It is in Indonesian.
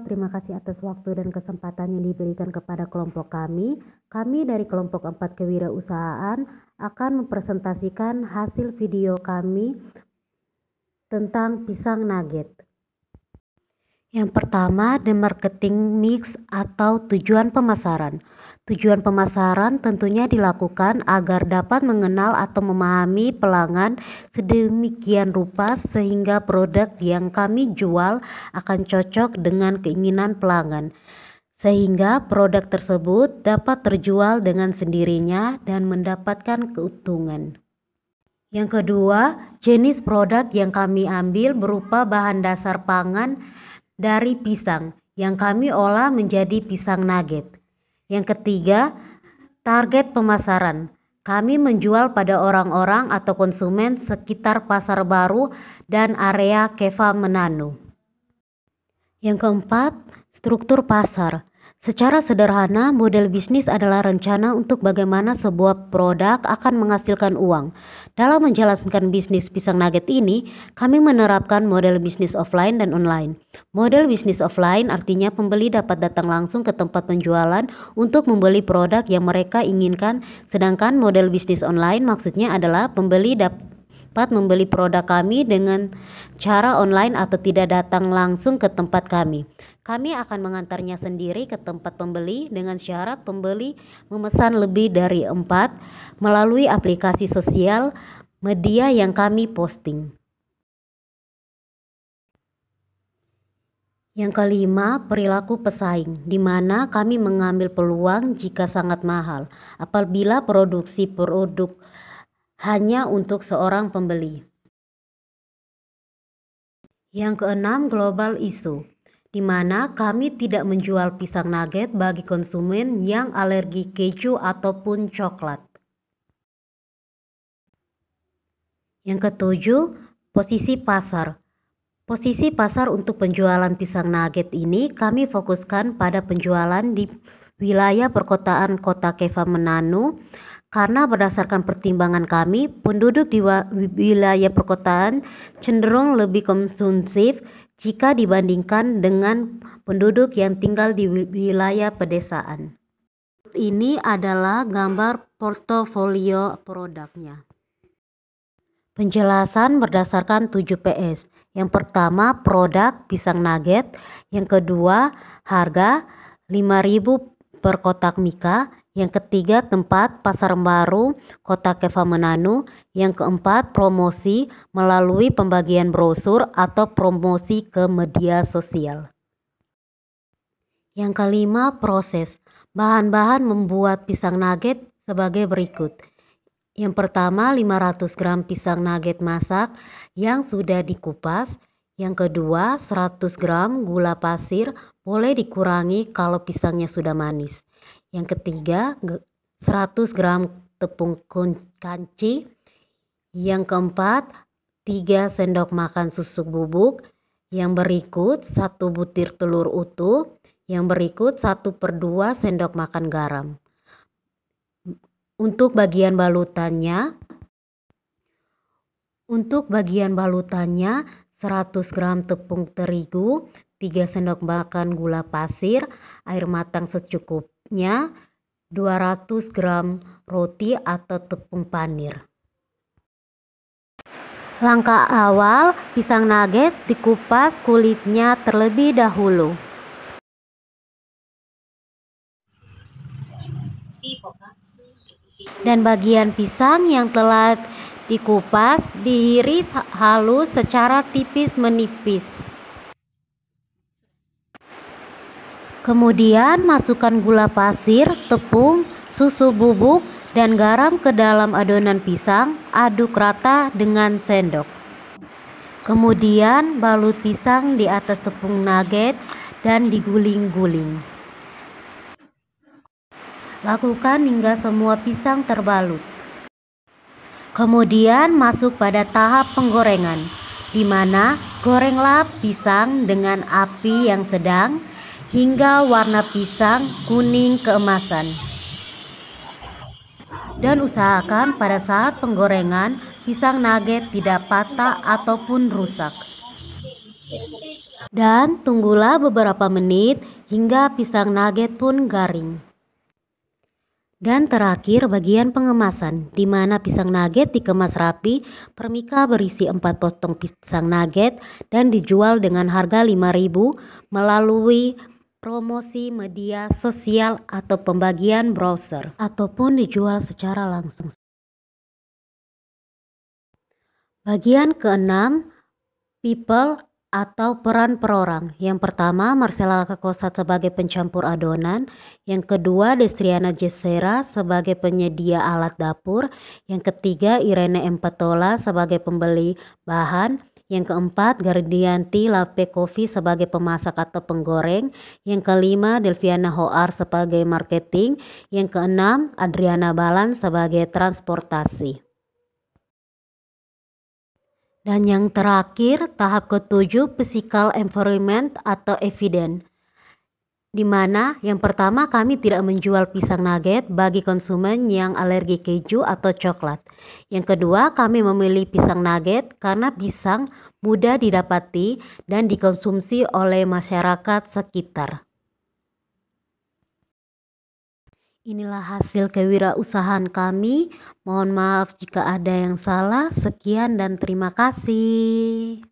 terima kasih atas waktu dan kesempatan yang diberikan kepada kelompok kami. Kami dari kelompok 4 kewirausahaan akan mempresentasikan hasil video kami tentang pisang nugget. Yang pertama, the marketing mix atau tujuan pemasaran. Tujuan pemasaran tentunya dilakukan agar dapat mengenal atau memahami pelanggan sedemikian rupa sehingga produk yang kami jual akan cocok dengan keinginan pelanggan. Sehingga produk tersebut dapat terjual dengan sendirinya dan mendapatkan keuntungan. Yang kedua, jenis produk yang kami ambil berupa bahan dasar pangan dari pisang yang kami olah menjadi pisang nugget. Yang ketiga, target pemasaran. Kami menjual pada orang-orang atau konsumen sekitar Pasar Baru dan area Keva Manado. Yang keempat, struktur pasar. Secara sederhana, model bisnis adalah rencana untuk bagaimana sebuah produk akan menghasilkan uang. Dalam menjalankan bisnis pisang nugget ini, kami menerapkan model bisnis offline dan online. Model bisnis offline artinya pembeli dapat datang langsung ke tempat penjualan untuk membeli produk yang mereka inginkan, sedangkan model bisnis online maksudnya adalah pembeli dapat membeli produk kami dengan cara online atau tidak datang langsung ke tempat kami. Kami akan mengantarnya sendiri ke tempat pembeli dengan syarat pembeli memesan lebih dari 4 melalui aplikasi sosial media yang kami posting. Yang kelima, perilaku pesaing, di mana kami mengambil peluang jika sangat mahal apabila produksi produk hanya untuk seorang pembeli. Yang keenam, global issue, di mana kami tidak menjual pisang nugget bagi konsumen yang alergi keju ataupun coklat. Yang ketujuh, posisi pasar. Posisi pasar untuk penjualan pisang nugget ini kami fokuskan pada penjualan di wilayah perkotaan Kota Keva Manado karena berdasarkan pertimbangan kami, penduduk di wilayah perkotaan cenderung lebih konsumtif jika dibandingkan dengan penduduk yang tinggal di wilayah pedesaan. Ini adalah gambar portofolio produknya. Penjelasan berdasarkan 7 PS. Yang pertama, produk pisang nugget. Yang kedua, harga 5.000 per kotak mika. Yang ketiga, tempat Pasar Baru Kota Keva Manado. Yang keempat, promosi melalui pembagian brosur atau promosi ke media sosial. Yang kelima, proses. Bahan-bahan membuat pisang nugget sebagai berikut. Yang pertama, 500 gram pisang nugget masak yang sudah dikupas. Yang kedua, 100 gram gula pasir, boleh dikurangi kalau pisangnya sudah manis. Yang ketiga, 100 gram tepung kanci. Yang keempat, 3 sendok makan susu bubuk. Yang berikut, 1 butir telur utuh. Yang berikut, 1/2 sendok makan garam. Untuk bagian balutannya 100 gram tepung terigu, 3 sendok makan gula pasir, air matang secukupnya, 200 gram roti atau tepung panir. Langkah awal, pisang nugget dikupas kulitnya terlebih dahulu. Dan bagian pisang yang telah dikupas diiris halus secara tipis menipis. Kemudian masukkan gula pasir, tepung, susu bubuk, dan garam ke dalam adonan pisang. Aduk rata dengan sendok. Kemudian balut pisang di atas tepung nugget dan diguling-guling. Lakukan hingga semua pisang terbalut. Kemudian masuk pada tahap penggorengan, di mana gorenglah pisang dengan api yang sedang hingga warna pisang kuning keemasan. Dan usahakan pada saat penggorengan pisang nugget tidak patah ataupun rusak. Dan tunggulah beberapa menit hingga pisang nugget pun garing. Dan terakhir bagian pengemasan, di mana pisang nugget dikemas rapi, permika berisi 4 potong pisang nugget dan dijual dengan harga 5.000 melalui promosi media sosial atau pembagian browser, ataupun dijual secara langsung. Bagian keenam, people atau peran per orang. Yang pertama, Marcella Kakosat sebagai pencampur adonan. Yang kedua, Destriana Jessera sebagai penyedia alat dapur. Yang ketiga, Irene Empatola sebagai pembeli bahan. Yang keempat, Gardianti Lape Coffee sebagai pemasak atau penggoreng. Yang kelima, Delviana Hoar sebagai marketing. Yang keenam, Adriana Balan sebagai transportasi. Dan yang terakhir, tahap ketujuh, physical environment atau evidence, di mana yang pertama kami tidak menjual pisang nugget bagi konsumen yang alergi keju atau coklat. Yang kedua, kami memilih pisang nugget karena pisang mudah didapati dan dikonsumsi oleh masyarakat sekitar. Inilah hasil kewirausahaan kami. Mohon maaf jika ada yang salah. Sekian dan terima kasih.